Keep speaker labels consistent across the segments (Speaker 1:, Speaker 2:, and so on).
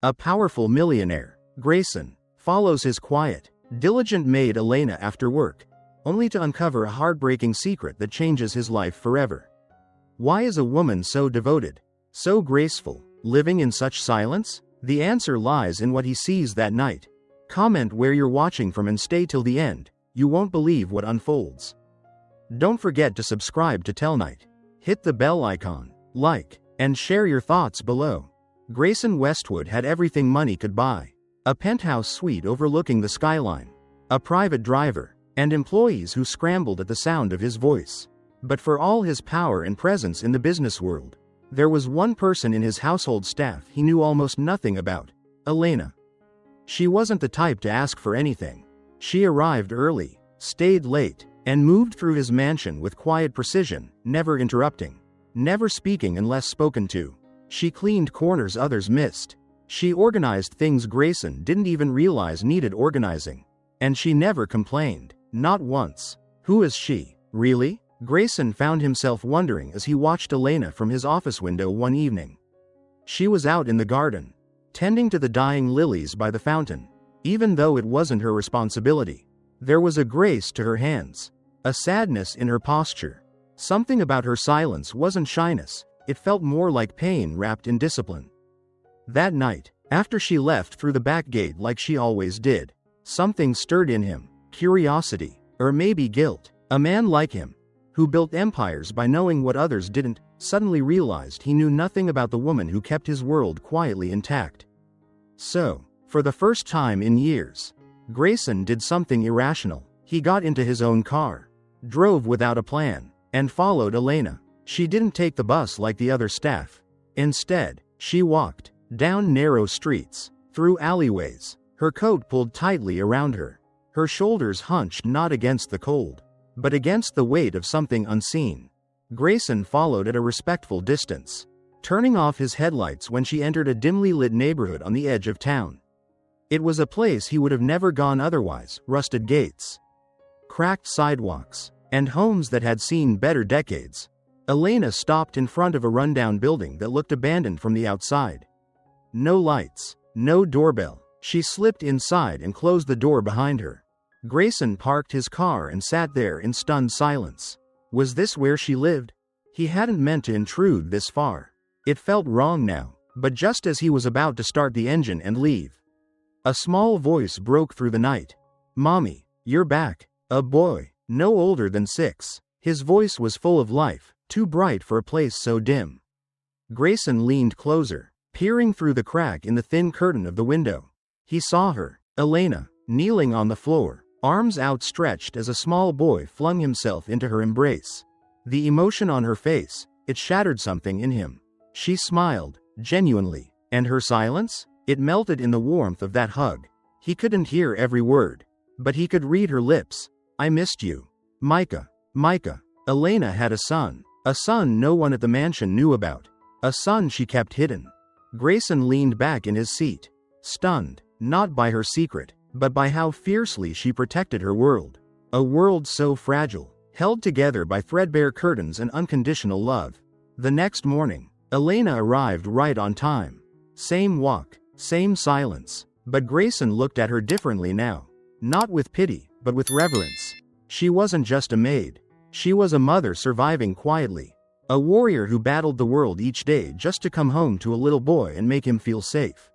Speaker 1: A powerful millionaire, Grayson, follows his quiet, diligent maid Elena after work, only to uncover a heartbreaking secret that changes his life forever. Why is a woman so devoted, so graceful, living in such silence? The answer lies in what he sees that night. Comment where you're watching from and stay till the end. You won't believe what unfolds. Don't forget to subscribe to Tellinight. Hit the bell icon, like, and share your thoughts below. Grayson Westwood had everything money could buy. A penthouse suite overlooking the skyline, a private driver, and employees who scrambled at the sound of his voice. But for all his power and presence in the business world, there was one person in his household staff he knew almost nothing about: Elena. She wasn't the type to ask for anything. She arrived early, stayed late, and moved through his mansion with quiet precision, never interrupting, never speaking unless spoken to. She cleaned corners others missed. She organized things Grayson didn't even realize needed organizing. And she never complained, not once. Who is she, really? Grayson found himself wondering as he watched Elena from his office window one evening. She was out in the garden, tending to the dying lilies by the fountain. Even though it wasn't her responsibility, there was a grace to her hands, a sadness in her posture. Something about her silence wasn't shyness, it felt more like pain wrapped in discipline. That night, after she left through the back gate like she always did, something stirred in him: curiosity, or maybe guilt. A man like him, who built empires by knowing what others didn't, suddenly realized he knew nothing about the woman who kept his world quietly intact. So, for the first time in years, Grayson did something irrational. He got into his own car, drove without a plan, and followed Elena. She didn't take the bus like the other staff. Instead, she walked down narrow streets, through alleyways, her coat pulled tightly around her, her shoulders hunched not against the cold, but against the weight of something unseen. Grayson followed at a respectful distance, turning off his headlights when she entered a dimly lit neighborhood on the edge of town. It was a place he would have never gone otherwise: rusted gates, cracked sidewalks, and homes that had seen better decades. Elena stopped in front of a rundown building that looked abandoned from the outside. No lights, no doorbell. She slipped inside and closed the door behind her. Grayson parked his car and sat there in stunned silence. Was this where she lived? He hadn't meant to intrude this far. It felt wrong now, but just as he was about to start the engine and leave, a small voice broke through the night. "Mommy, you're back." A boy, no older than 6. His voice was full of life, too bright for a place so dim. Grayson leaned closer, peering through the crack in the thin curtain of the window. He saw her, Elena, kneeling on the floor, arms outstretched as a small boy flung himself into her embrace. The emotion on her face, it shattered something in him. She smiled, genuinely, and her silence? It melted in the warmth of that hug. He couldn't hear every word, but he could read her lips. "I missed you. Micah." Micah. Elena had a son no one at the mansion knew about, a son she kept hidden. Grayson leaned back in his seat, stunned, not by her secret, but by how fiercely she protected her world. A world so fragile, held together by threadbare curtains and unconditional love. The next morning, Elena arrived right on time. Same walk, same silence, but Grayson looked at her differently now. Not with pity, but with reverence. She wasn't just a maid. She was a mother surviving quietly. A warrior who battled the world each day just to come home to a little boy and make him feel safe.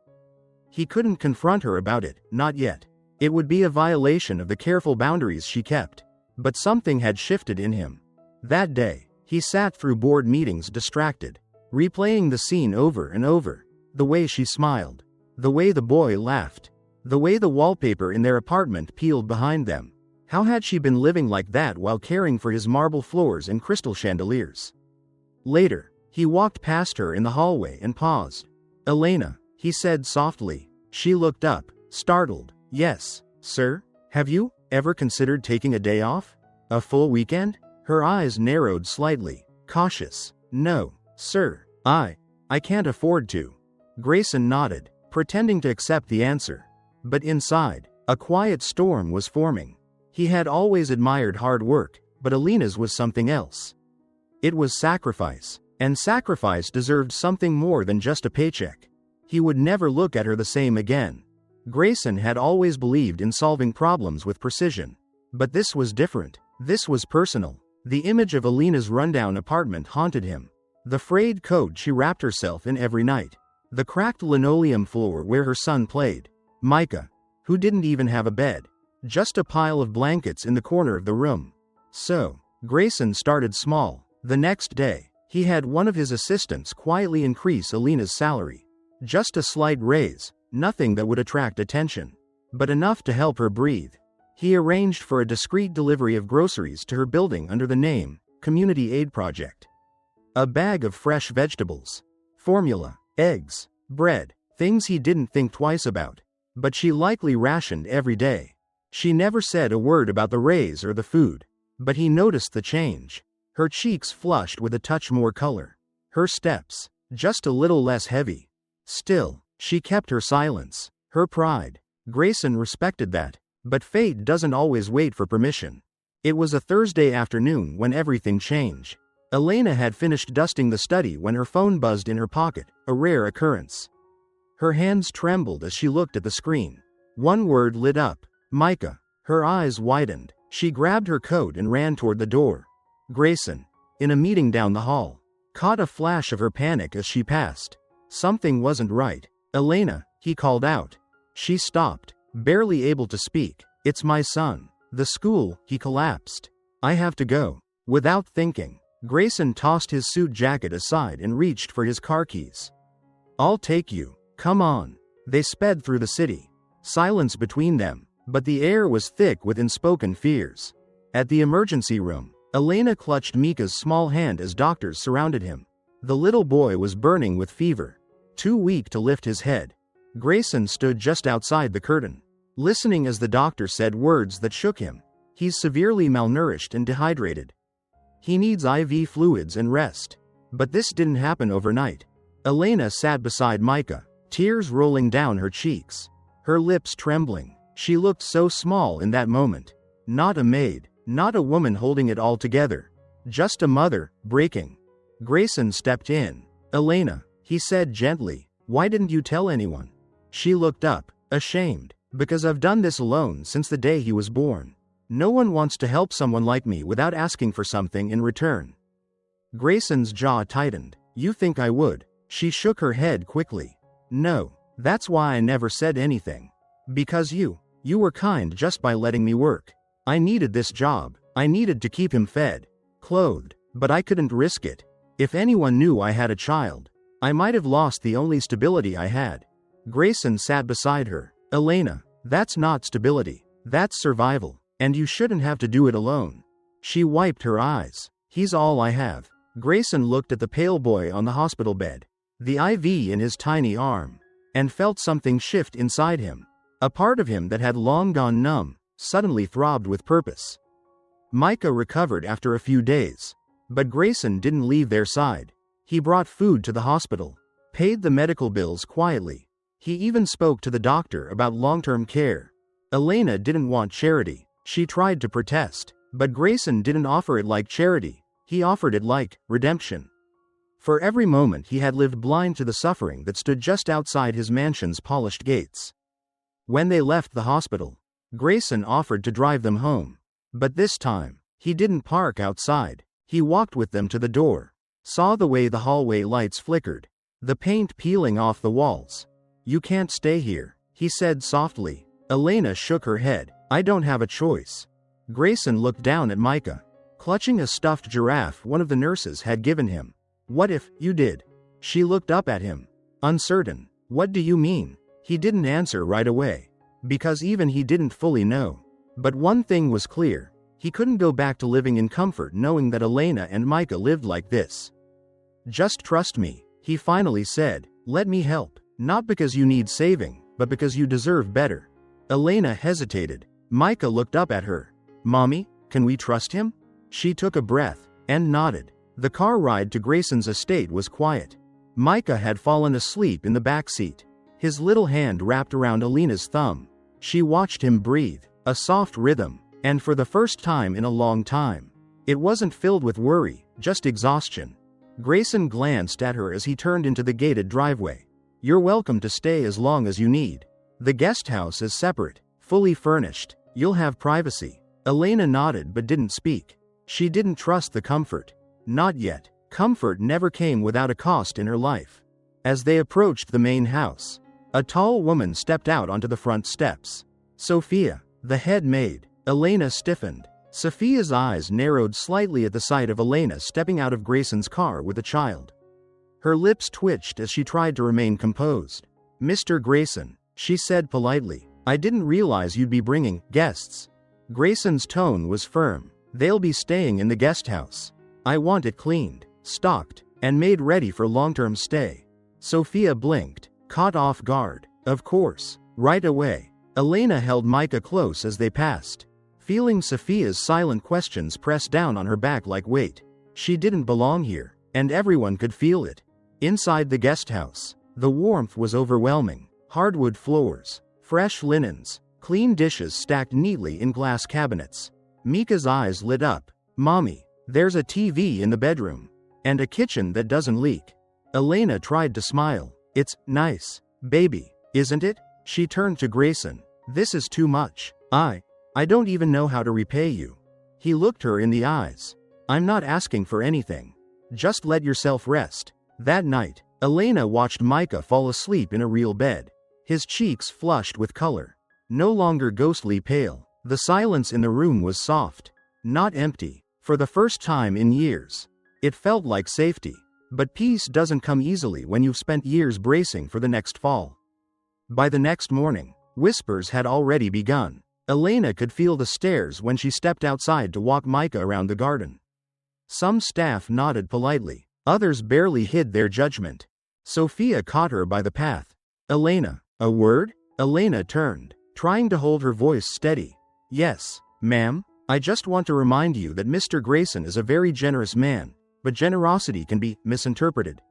Speaker 1: He couldn't confront her about it, not yet. It would be a violation of the careful boundaries she kept. But something had shifted in him. That day, he sat through board meetings distracted, replaying the scene over and over. The way she smiled, the way the boy laughed, the way the wallpaper in their apartment peeled behind them. How had she been living like that while caring for his marble floors and crystal chandeliers? Later, he walked past her in the hallway and paused. "Elena," he said softly. She looked up, startled. "Yes, sir? Have you ever considered taking a day off? A full weekend?" Her eyes narrowed slightly, cautious. "No, sir. I can't afford to." Grayson nodded, pretending to accept the answer. But inside, a quiet storm was forming. He had always admired hard work, but Elena's was something else. It was sacrifice, and sacrifice deserved something more than just a paycheck. He would never look at her the same again. Grayson had always believed in solving problems with precision. But this was different. This was personal. The image of Elena's rundown apartment haunted him. The frayed coat she wrapped herself in every night. The cracked linoleum floor where her son played. Micah, who didn't even have a bed. Just a pile of blankets in the corner of the room. So, Grayson started small. The next day, he had one of his assistants quietly increase Elena's salary. Just a slight raise, nothing that would attract attention, but enough to help her breathe. He arranged for a discreet delivery of groceries to her building under the name, Community Aid Project. A bag of fresh vegetables, formula, eggs, bread, things he didn't think twice about, but she likely rationed every day. She never said a word about the raise or the food, but he noticed the change. Her cheeks flushed with a touch more color. Her steps, just a little less heavy. Still, she kept her silence, her pride. Grayson respected that, but fate doesn't always wait for permission. It was a Thursday afternoon when everything changed. Elena had finished dusting the study when her phone buzzed in her pocket, a rare occurrence. Her hands trembled as she looked at the screen. One word lit up, Micah. Her eyes widened. She grabbed her coat and ran toward the door. Grayson, in a meeting down the hall, caught a flash of her panic as she passed. Something wasn't right. Elena, he called out. She stopped, barely able to speak. It's my son. The school, he collapsed. I have to go. Without thinking, Grayson tossed his suit jacket aside and reached for his car keys. I'll take you. Come on. They sped through the city. Silence between them, but the air was thick with unspoken fears. At the emergency room, Elena clutched Mika's small hand as doctors surrounded him. The little boy was burning with fever, too weak to lift his head. Grayson stood just outside the curtain, listening as the doctor said words that shook him. He's severely malnourished and dehydrated. He needs IV fluids and rest. But this didn't happen overnight. Elena sat beside Micah, tears rolling down her cheeks, her lips trembling. She looked so small in that moment. Not a maid, not a woman holding it all together. Just a mother, breaking. Grayson stepped in. Elena, he said gently, why didn't you tell anyone? She looked up, ashamed. Because I've done this alone since the day he was born. No one wants to help someone like me without asking for something in return. Grayson's jaw tightened. You think I would? She shook her head quickly. No, that's why I never said anything. Because you were kind just by letting me work. I needed this job. I needed to keep him fed, clothed, but I couldn't risk it. If anyone knew I had a child, I might have lost the only stability I had. Grayson sat beside her. Elena, that's not stability. That's survival. And you shouldn't have to do it alone. She wiped her eyes. He's all I have. Grayson looked at the pale boy on the hospital bed, the IV in his tiny arm, and felt something shift inside him. A part of him that had long gone numb, suddenly throbbed with purpose. Micah recovered after a few days, but Grayson didn't leave their side. He brought food to the hospital, paid the medical bills quietly. He even spoke to the doctor about long-term care. Elena didn't want charity. She tried to protest, but Grayson didn't offer it like charity. He offered it like redemption. For every moment he had lived blind to the suffering that stood just outside his mansion's polished gates. When they left the hospital, Grayson offered to drive them home. But this time, he didn't park outside. He walked with them to the door, saw the way the hallway lights flickered, the paint peeling off the walls. You can't stay here, he said softly. Elena shook her head. I don't have a choice. Grayson looked down at Micah, clutching a stuffed giraffe one of the nurses had given him. What if you did? She looked up at him, uncertain. What do you mean? He didn't answer right away, because even he didn't fully know. But one thing was clear. He couldn't go back to living in comfort knowing that Elena and Micah lived like this. Just trust me, he finally said. Let me help. Not because you need saving, but because you deserve better. Elena hesitated. Micah looked up at her. Mommy, can we trust him? She took a breath, and nodded. The car ride to Grayson's estate was quiet. Micah had fallen asleep in the back seat, his little hand wrapped around Elena's thumb. She watched him breathe, a soft rhythm, and for the first time in a long time, it wasn't filled with worry, just exhaustion. Grayson glanced at her as he turned into the gated driveway. You're welcome to stay as long as you need. The guest house is separate, fully furnished. You'll have privacy. Elena nodded but didn't speak. She didn't trust the comfort. Not yet. Comfort never came without a cost in her life. As they approached the main house, a tall woman stepped out onto the front steps. Sophia, the head maid. Elena stiffened. Sophia's eyes narrowed slightly at the sight of Elena stepping out of Grayson's car with a child. Her lips twitched as she tried to remain composed. Mr. Grayson, she said politely, I didn't realize you'd be bringing guests. Grayson's tone was firm. They'll be staying in the guest house. I want it cleaned, stocked, and made ready for long-term stay. Sophia blinked, caught off guard. Of course, right away. Elena held Micah close as they passed, feeling Sophia's silent questions press down on her back like weight. She didn't belong here, and everyone could feel it. Inside the guest house, the warmth was overwhelming. Hardwood floors, fresh linens, clean dishes stacked neatly in glass cabinets. Mika's eyes lit up. Mommy, there's a TV in the bedroom. And a kitchen that doesn't leak. Elena tried to smile. It's nice, baby, isn't it? She turned to Grayson. This is too much. I don't even know how to repay you. He looked her in the eyes. I'm not asking for anything. Just let yourself rest. That night, Elena watched Micah fall asleep in a real bed. His cheeks flushed with color. No longer ghostly pale. The silence in the room was soft. Not empty. For the first time in years. It felt like safety. But peace doesn't come easily when you've spent years bracing for the next fall. By the next morning, whispers had already begun. Elena could feel the stares when she stepped outside to walk Micah around the garden. Some staff nodded politely. Others barely hid their judgment. Sophia caught her by the path. Elena, a word? Elena turned, trying to hold her voice steady. Yes, ma'am. I just want to remind you that Mr. Grayson is a very generous man, but generosity can be misinterpreted.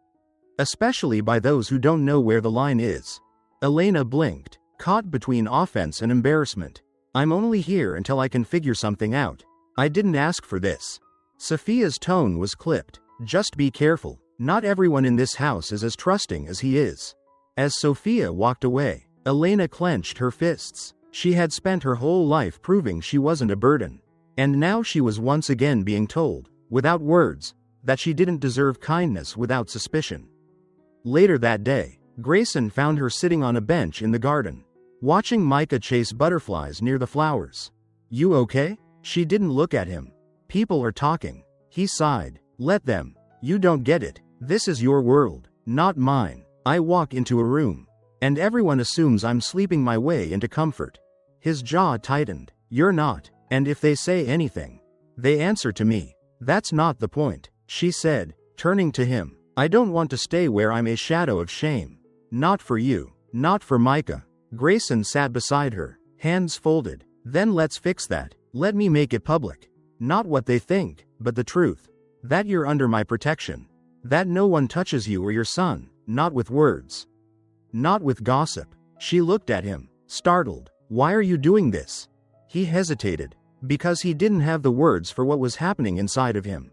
Speaker 1: Especially by those who don't know where the line is. Elena blinked, caught between offense and embarrassment. I'm only here until I can figure something out. I didn't ask for this. Sophia's tone was clipped. Just be careful. Not everyone in this house is as trusting as he is. As Sophia walked away, Elena clenched her fists. She had spent her whole life proving she wasn't a burden. And now she was once again being told, without words, that she didn't deserve kindness without suspicion. Later that day, Grayson found her sitting on a bench in the garden, watching Micah chase butterflies near the flowers. You okay? She didn't look at him. People are talking. He sighed. Let them. You don't get it. This is your world, not mine. I walk into a room, and everyone assumes I'm sleeping my way into comfort. His jaw tightened. You're not, and if they say anything, they answer to me. That's not the point, she said, turning to him. I don't want to stay where I'm a shadow of shame. Not for you, not for Micah. Grayson sat beside her, hands folded. Then let's fix that. Let me make it public. Not what they think, but the truth. That you're under my protection. That no one touches you or your son, not with words. Not with gossip. She looked at him, startled. Why are you doing this? He hesitated, because he didn't have the words for what was happening inside of him.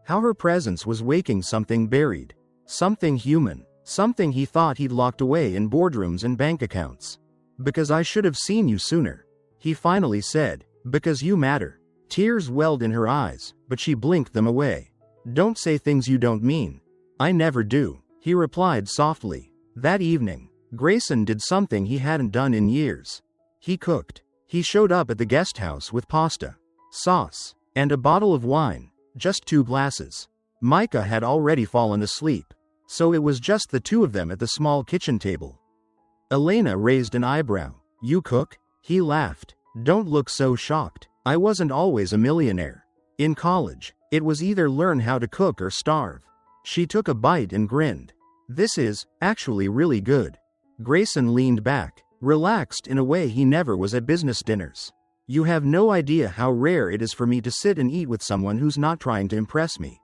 Speaker 1: How her presence was waking something buried. Something human. Something he thought he'd locked away in boardrooms and bank accounts. Because I should have seen you sooner. He finally said, because you matter. Tears welled in her eyes, but she blinked them away. Don't say things you don't mean. I never do, he replied softly. That evening, Grayson did something he hadn't done in years. He cooked. He showed up at the guest house with pasta, sauce, and a bottle of wine, just 2 glasses. Micah had already fallen asleep, so it was just the two of them at the small kitchen table. Elena raised an eyebrow. You cook? He laughed. Don't look so shocked. I wasn't always a millionaire. In college, it was either learn how to cook or starve. She took a bite and grinned. This is, actually really good. Grayson leaned back, relaxed in a way he never was at business dinners. You have no idea how rare it is for me to sit and eat with someone who's not trying to impress me.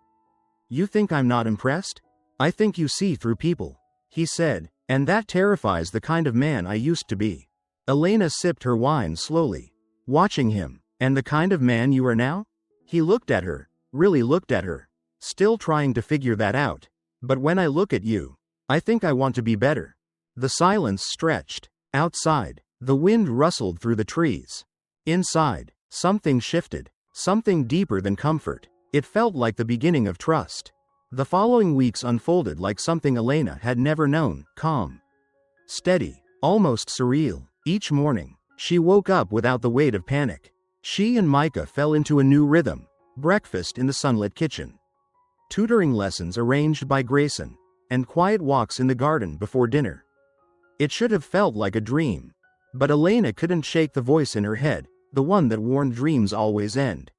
Speaker 1: You think I'm not impressed? I think you see through people, he said, and that terrifies the kind of man I used to be. Elena sipped her wine slowly, watching him. And the kind of man you are now? He looked at her, really looked at her, still trying to figure that out. But when I look at you, I think I want to be better. The silence stretched. Outside, the wind rustled through the trees. Inside, something shifted, something deeper than comfort. It felt like the beginning of trust. The following weeks unfolded like something Elena had never known, calm, steady, almost surreal. Each morning, she woke up without the weight of panic. She and Micah fell into a new rhythm: breakfast in the sunlit kitchen, tutoring lessons arranged by Grayson, and quiet walks in the garden before dinner. It should have felt like a dream. But Elena couldn't shake the voice in her head, the one that warned dreams always end.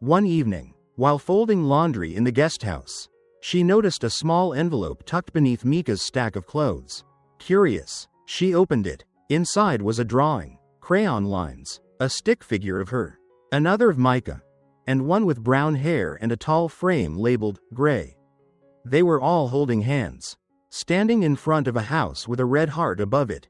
Speaker 1: One evening, while folding laundry in the guest house, she noticed a small envelope tucked beneath Mika's stack of clothes. Curious, she opened it. Inside was a drawing, crayon lines, a stick figure of her, another of Micah, and one with brown hair and a tall frame labeled Gray. They were all holding hands, standing in front of a house with a red heart above it.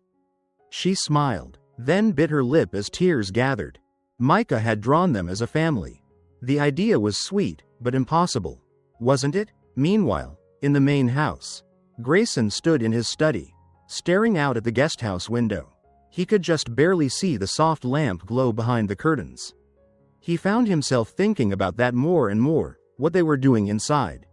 Speaker 1: She smiled, then bit her lip as tears gathered. Micah had drawn them as a family. The idea was sweet, but impossible, wasn't it? Meanwhile, in the main house, Grayson stood in his study, staring out at the guest house window. He could just barely see the soft lamp glow behind the curtains. He found himself thinking about that more and more, what they were doing inside.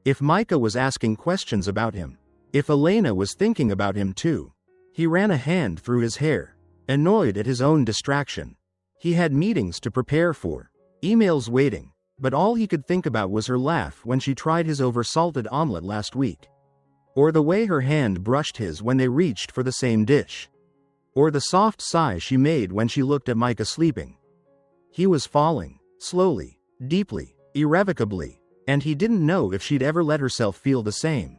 Speaker 1: If Micah was asking questions about him, if Elena was thinking about him too. He ran a hand through his hair, annoyed at his own distraction. He had meetings to prepare for, emails waiting, but all he could think about was her laugh when she tried his over-salted omelet last week. Or the way her hand brushed his when they reached for the same dish. Or the soft sigh she made when she looked at Micah sleeping. He was falling, slowly, deeply, irrevocably, and he didn't know if she'd ever let herself feel the same.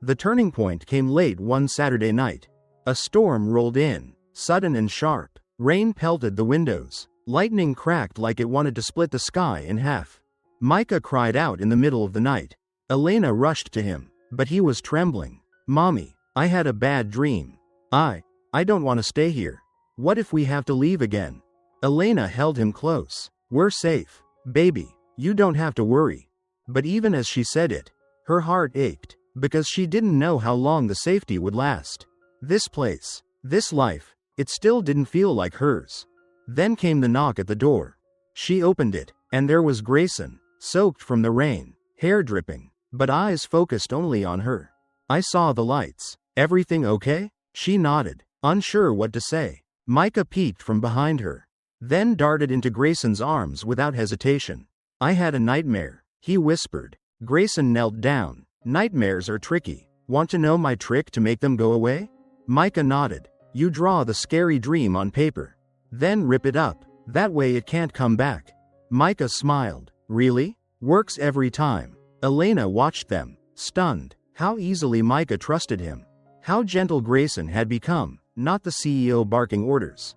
Speaker 1: The turning point came late one Saturday night. A storm rolled in, sudden and sharp. Rain pelted the windows. Lightning cracked like it wanted to split the sky in half. Micah cried out in the middle of the night. Elena rushed to him, but he was trembling. "Mommy, I had a bad dream. I don't want to stay here. What if we have to leave again?" Elena held him close. "We're safe, baby. You don't have to worry." But even as she said it, her heart ached, because she didn't know how long the safety would last. This place, this life, it still didn't feel like hers. Then came the knock at the door. She opened it, and there was Grayson, soaked from the rain, hair dripping, but eyes focused only on her. "I saw the lights. Everything okay?" She nodded, unsure what to say. Micah peeked from behind her, then darted into Grayson's arms without hesitation. "I had a nightmare," he whispered. Grayson knelt down. "Nightmares are tricky. Want to know my trick to make them go away?" Micah nodded. "You draw the scary dream on paper. Then rip it up. That way it can't come back." Micah smiled. "Really? Works every time." Elena watched them, stunned. How easily Micah trusted him. How gentle Grayson had become, not the CEO barking orders,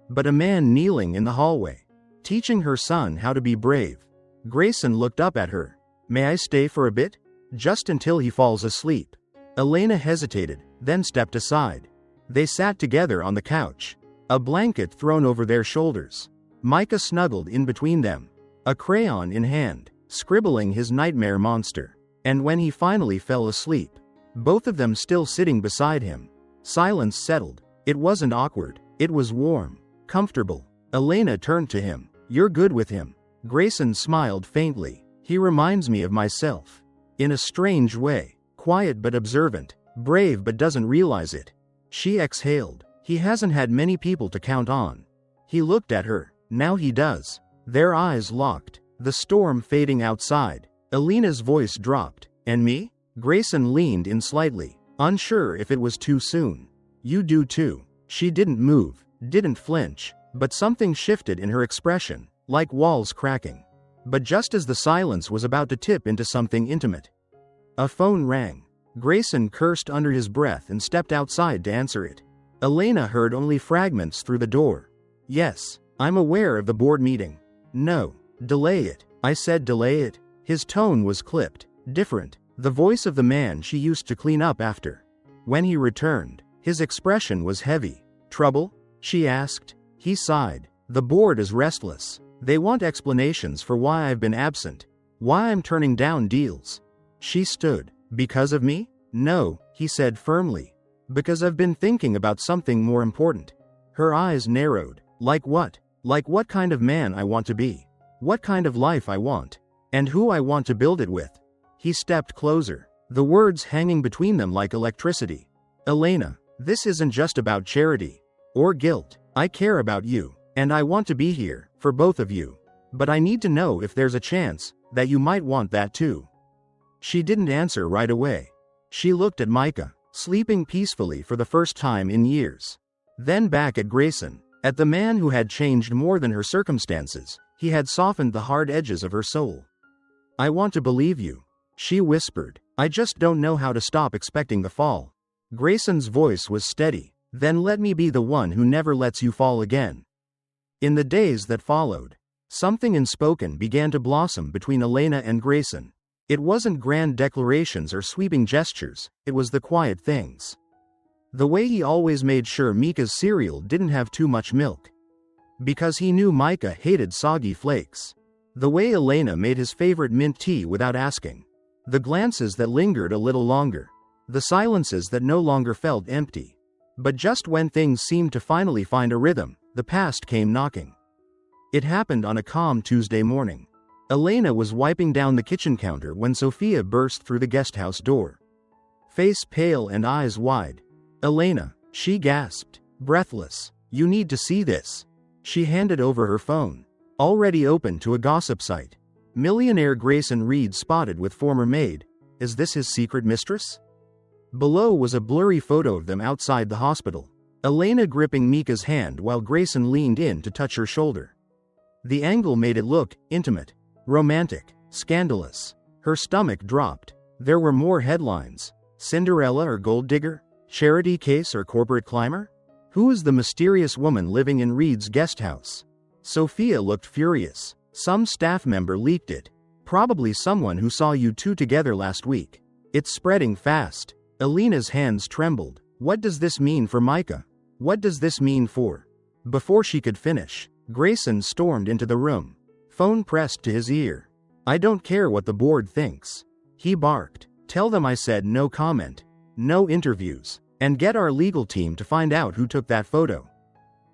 Speaker 1: but a man kneeling in the hallway, teaching her son how to be brave. Grayson looked up at her. "May I stay for a bit? Just until he falls asleep." Elena hesitated, then stepped aside. They sat together on the couch, a blanket thrown over their shoulders. Micah snuggled in between them, a crayon in hand, scribbling his nightmare monster. And when he finally fell asleep, both of them still sitting beside him, silence settled. It wasn't awkward, it was warm, comfortable. Elena turned to him. "You're good with him." Grayson smiled faintly. "He reminds me of myself. In a strange way, quiet but observant, brave but doesn't realize it." She exhaled. "He hasn't had many people to count on." He looked at her. "Now he does." Their eyes locked, the storm fading outside. Elena's voice dropped. "And me?" Grayson leaned in slightly, unsure if it was too soon. "You do too." She didn't move, didn't flinch, but something shifted in her expression, like walls cracking. But just as the silence was about to tip into something intimate, a phone rang. Grayson cursed under his breath and stepped outside to answer it. Elena heard only fragments through the door. "Yes, I'm aware of the board meeting." "No, delay it." I said delay it. His tone was clipped, different, the voice of the man she used to clean up after. When he returned, his expression was heavy. "Trouble?" she asked. He sighed. "The board is restless. They want explanations for why I've been absent, why I'm turning down deals." She stood. "Because of me?" "No," he said firmly. Because I've been thinking about something more important. Her eyes narrowed. Like what? Like what kind of man I want to be. What kind of life I want. And who I want to build it with. He stepped closer, the words hanging between them like electricity. Elena, this isn't just about charity. Or guilt. I care about you. And I want to be here, for both of you. But I need to know if there's a chance that you might want that too. She didn't answer right away. She looked at Micah, sleeping peacefully for the first time in years. Then back at Grayson, at the man who had changed more than her circumstances. He had softened the hard edges of her soul. I want to believe you, she whispered. I just don't know how to stop expecting the fall. Grayson's voice was steady. Then let me be the one who never lets you fall again. In the days that followed, something unspoken began to blossom between Elena and Grayson. It wasn't grand declarations or sweeping gestures, it was the quiet things. The way he always made sure Micah's cereal didn't have too much milk. Because he knew Micah hated soggy flakes. The way Elena made his favorite mint tea without asking. The glances that lingered a little longer. The silences that no longer felt empty. But just when things seemed to finally find a rhythm, the past came knocking. It happened on a calm Tuesday morning. Elena was wiping down the kitchen counter when Sophia burst through the guesthouse door. Face pale and eyes wide. Elena, she gasped, breathless. You need to see this. She handed over her phone, already open to a gossip site. Millionaire Grayson Reed spotted with former maid. Is this his secret mistress? Below was a blurry photo of them outside the hospital. Elena gripping Micah's hand while Grayson leaned in to touch her shoulder. The angle made it look intimate, romantic, scandalous. Her stomach dropped. There were more headlines. Cinderella or gold digger? Charity case or corporate climber? Who is the mysterious woman living in Reed's guest house? Sophia looked furious. Some staff member leaked it. Probably someone who saw you two together last week. It's spreading fast. Elena's hands trembled. What does this mean for Micah? What does this mean for? Before she could finish, Grayson stormed into the room. Phone pressed to his ear. I don't care what the board thinks. He barked. Tell them I said no comment. No interviews. And get our legal team to find out who took that photo.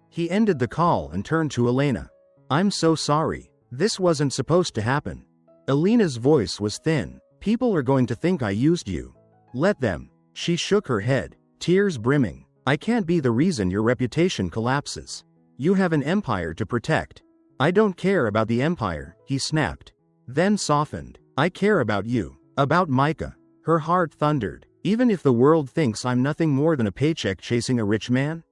Speaker 1: He ended the call and turned to Elena. I'm so sorry. This wasn't supposed to happen. Elena's voice was thin. People are going to think I used you. Let them. She shook her head, tears brimming. I can't be the reason your reputation collapses. You have an empire to protect. I don't care about the empire, he snapped. Then softened. I care about you. About Micah. Her heart thundered. Even if the world thinks I'm nothing more than a paycheck chasing a rich man?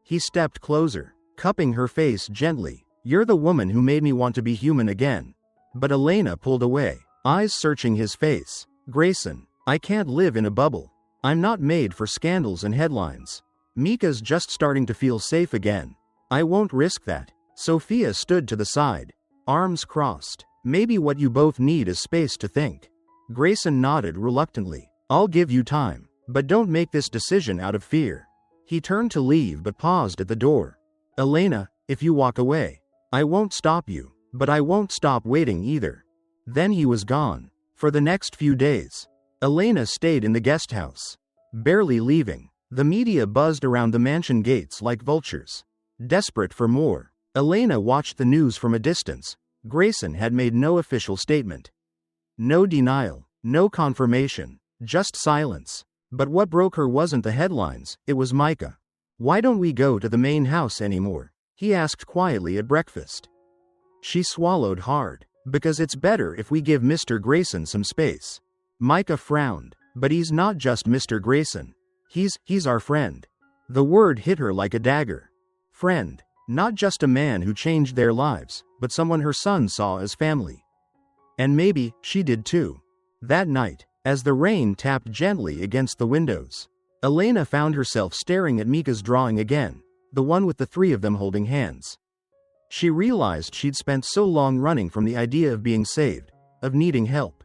Speaker 1: He stepped closer, cupping her face gently. You're the woman who made me want to be human again. But Elena pulled away, eyes searching his face. Grayson, I can't live in a bubble. I'm not made for scandals and headlines. Micah's just starting to feel safe again. I won't risk that. Sophia stood to the side, arms crossed. Maybe what you both need is space to think. Grayson nodded reluctantly. I'll give you time, but don't make this decision out of fear. He turned to leave but paused at the door. Elena, if you walk away, I won't stop you, but I won't stop waiting either. Then he was gone. For the next few days, Elena stayed in the guest house, barely leaving. The media buzzed around the mansion gates like vultures, desperate for more. Elena watched the news from a distance. Grayson had made no official statement. No denial, no confirmation, just silence. But what broke her wasn't the headlines, it was Micah. Why don't we go to the main house anymore? He asked quietly at breakfast. She swallowed hard. Because it's better if we give Mr. Grayson some space. Micah frowned. But he's not just Mr. Grayson. He's our friend. The word hit her like a dagger. Friend. Not just a man who changed their lives, but someone her son saw as family. And maybe she did too. That night, as the rain tapped gently against the windows, Elena found herself staring at Micah's drawing again, the one with the three of them holding hands. She realized she'd spent so long running from the idea of being saved, of needing help,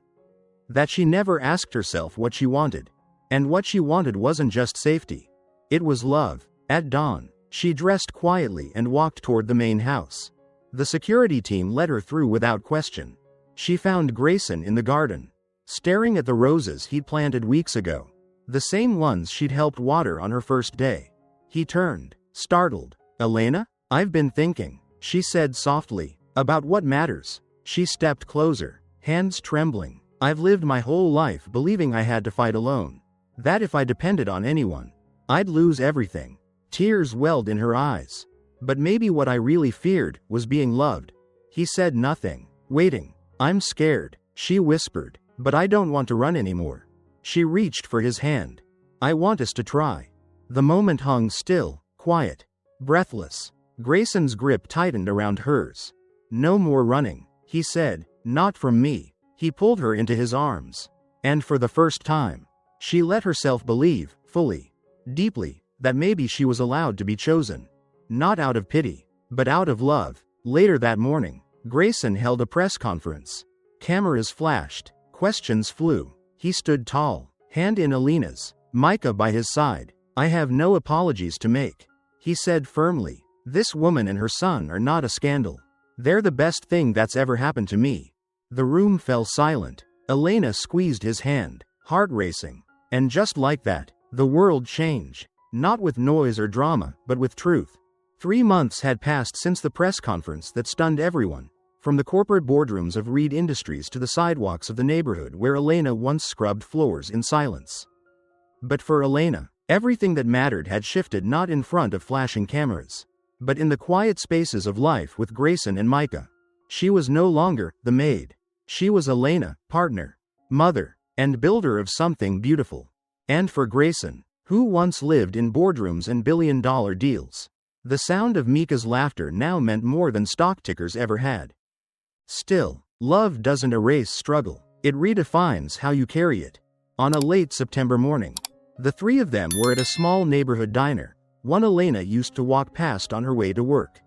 Speaker 1: that she never asked herself what she wanted. And what she wanted wasn't just safety. It was love. At dawn, she dressed quietly and walked toward the main house. The security team let her through without question. She found Grayson in the garden, staring at the roses he'd planted weeks ago. The same ones she'd helped water on her first day. He turned, startled. "Elena? I've been thinking," she said softly, "about what matters." She stepped closer, hands trembling. "I've lived my whole life believing I had to fight alone. That if I depended on anyone, I'd lose everything." Tears welled in her eyes. "But maybe what I really feared was being loved." He said nothing, waiting. "I'm scared," she whispered, "but I don't want to run anymore." She reached for his hand. "I want us to try." The moment hung still, quiet, breathless. Grayson's grip tightened around hers. "No more running," he said, "not from me." He pulled her into his arms. And for the first time, she let herself believe, fully, deeply, that maybe she was allowed to be chosen. Not out of pity, but out of love. Later that morning, Grayson held a press conference. Cameras flashed, questions flew. He stood tall, hand in Elena's, Micah by his side. "I have no apologies to make," he said firmly. "This woman and her son are not a scandal. They're the best thing that's ever happened to me." The room fell silent. Elena squeezed his hand, heart racing. And just like that, the world changed. Not with noise or drama, but with truth. 3 months had passed since the press conference that stunned everyone, from the corporate boardrooms of Reed Industries to the sidewalks of the neighborhood where Elena once scrubbed floors in silence. But for Elena, everything that mattered had shifted not in front of flashing cameras, but in the quiet spaces of life with Grayson and Micah. She was no longer the maid. She was Elena, partner, mother, and builder of something beautiful. And for Grayson, who once lived in boardrooms and billion-dollar deals, the sound of Mika's laughter now meant more than stock tickers ever had. Still, love doesn't erase struggle. It redefines how you carry it. On a late September morning, the three of them were at a small neighborhood diner, one Elena used to walk past on her way to work.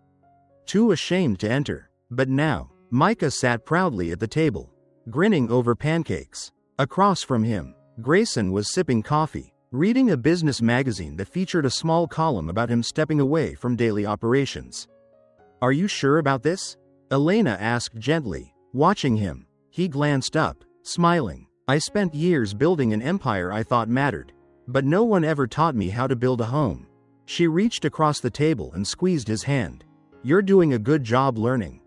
Speaker 1: Too ashamed to enter, but now, Micah sat proudly at the table, grinning over pancakes. Across from him, Grayson was sipping coffee, reading a business magazine that featured a small column about him stepping away from daily operations. "Are you sure about this?" Elena asked gently, watching him. He glanced up, smiling. "I spent years building an empire I thought mattered, but no one ever taught me how to build a home." She reached across the table and squeezed his hand. "You're doing a good job learning."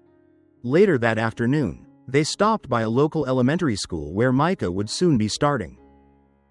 Speaker 1: Later that afternoon, they stopped by a local elementary school where Micah would soon be starting.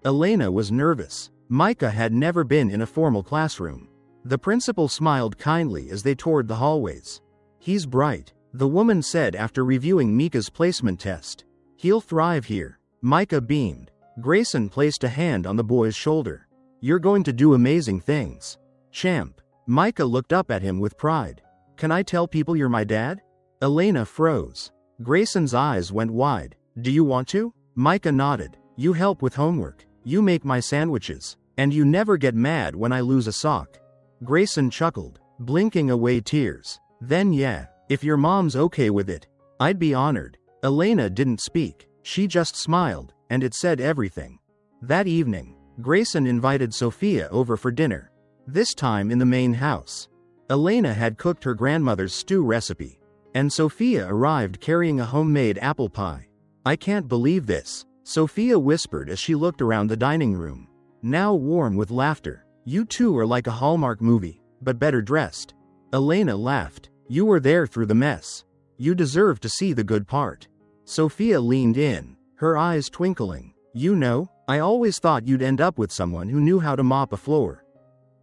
Speaker 1: Elena was nervous. Micah had never been in a formal classroom. The principal smiled kindly as they toured the hallways. "He's bright," the woman said after reviewing Mika's placement test. "He'll thrive here." Micah beamed. Grayson placed a hand on the boy's shoulder. "You're going to do amazing things, champ." Micah looked up at him with pride. "Can I tell people you're my dad?" Elena froze. Grayson's eyes went wide. "Do you want to?" Micah nodded. "You help with homework. You make my sandwiches. And you never get mad when I lose a sock." Grayson chuckled, blinking away tears. "Then yeah, if your mom's okay with it, I'd be honored." Elena didn't speak. She just smiled, and it said everything. That evening, Grayson invited Sophia over for dinner. This time in the main house. Elena had cooked her grandmother's stew recipe, and Sophia arrived carrying a homemade apple pie. "I can't believe this," Sophia whispered as she looked around the dining room, now warm with laughter. "You two are like a Hallmark movie, but better dressed." Elena laughed. "You were there through the mess. You deserve to see the good part." Sophia leaned in, her eyes twinkling. "You know, I always thought you'd end up with someone who knew how to mop a floor,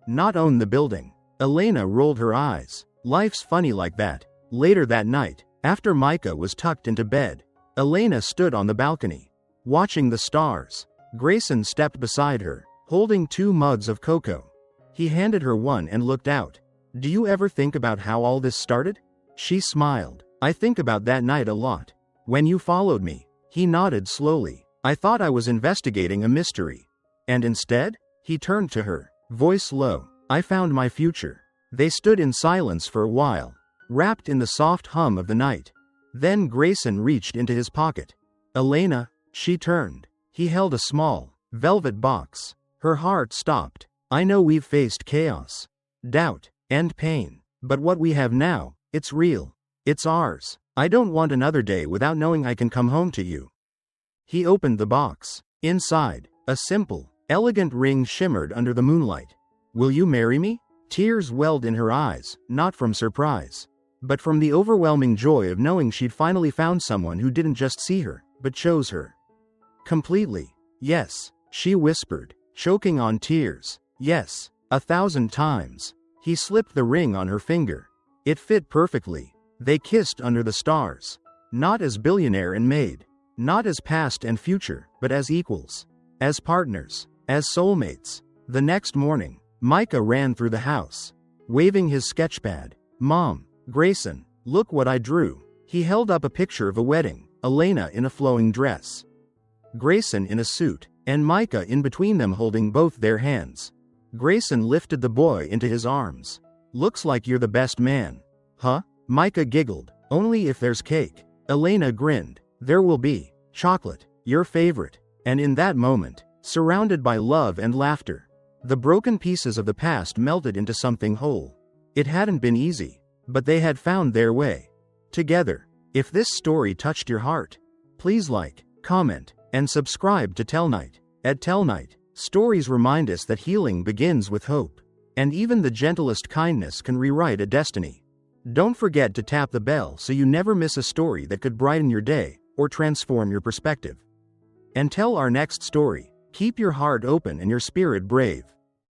Speaker 1: not own the building." Elena rolled her eyes. "Life's funny like that." Later that night, after Micah was tucked into bed, Elena stood on the balcony, watching the stars. Grayson stepped beside her, holding 2 mugs of cocoa. He handed her one and looked out. "Do you ever think about how all this started?" She smiled. "I think about that night a lot. When you followed me." He nodded slowly. "I thought I was investigating a mystery. And instead?" He turned to her, voice low. "I found my future." They stood in silence for a while, wrapped in the soft hum of the night. Then Grayson reached into his pocket. "Elena," she turned. He held a small, velvet box. Her heart stopped. "I know we've faced chaos, doubt, and pain. But what we have now, it's real. It's ours. I don't want another day without knowing I can come home to you." He opened the box. Inside, a simple, Elegant ring shimmered under the moonlight. "Will you marry me?" Tears welled in her eyes, not from surprise, but from the overwhelming joy of knowing she'd finally found someone who didn't just see her, but chose her completely. "Yes," she whispered, choking on tears. "Yes, 1,000 times." He slipped the ring on her finger. It fit perfectly. They kissed under the stars. Not as billionaire and maid. Not as past and future, but as equals. As partners. As soulmates. The next morning, Micah ran through the house, waving his sketchpad. "Mom, Grayson, look what I drew." He held up a picture of a wedding, Elena in a flowing dress, Grayson in a suit, and Micah in between them holding both their hands. Grayson lifted the boy into his arms. "Looks like you're the best man." "Huh?" Micah giggled. "Only if there's cake." Elena grinned. "There will be. Chocolate. Your favorite." And in that moment, surrounded by love and laughter, the broken pieces of the past melted into something whole. It hadn't been easy, but they had found their way. Together. If this story touched your heart, please like, comment, and subscribe to Tellinight. At Tellinight, stories remind us that healing begins with hope, and even the gentlest kindness can rewrite a destiny. Don't forget to tap the bell so you never miss a story that could brighten your day or transform your perspective. Until our next story, keep your heart open and your spirit brave.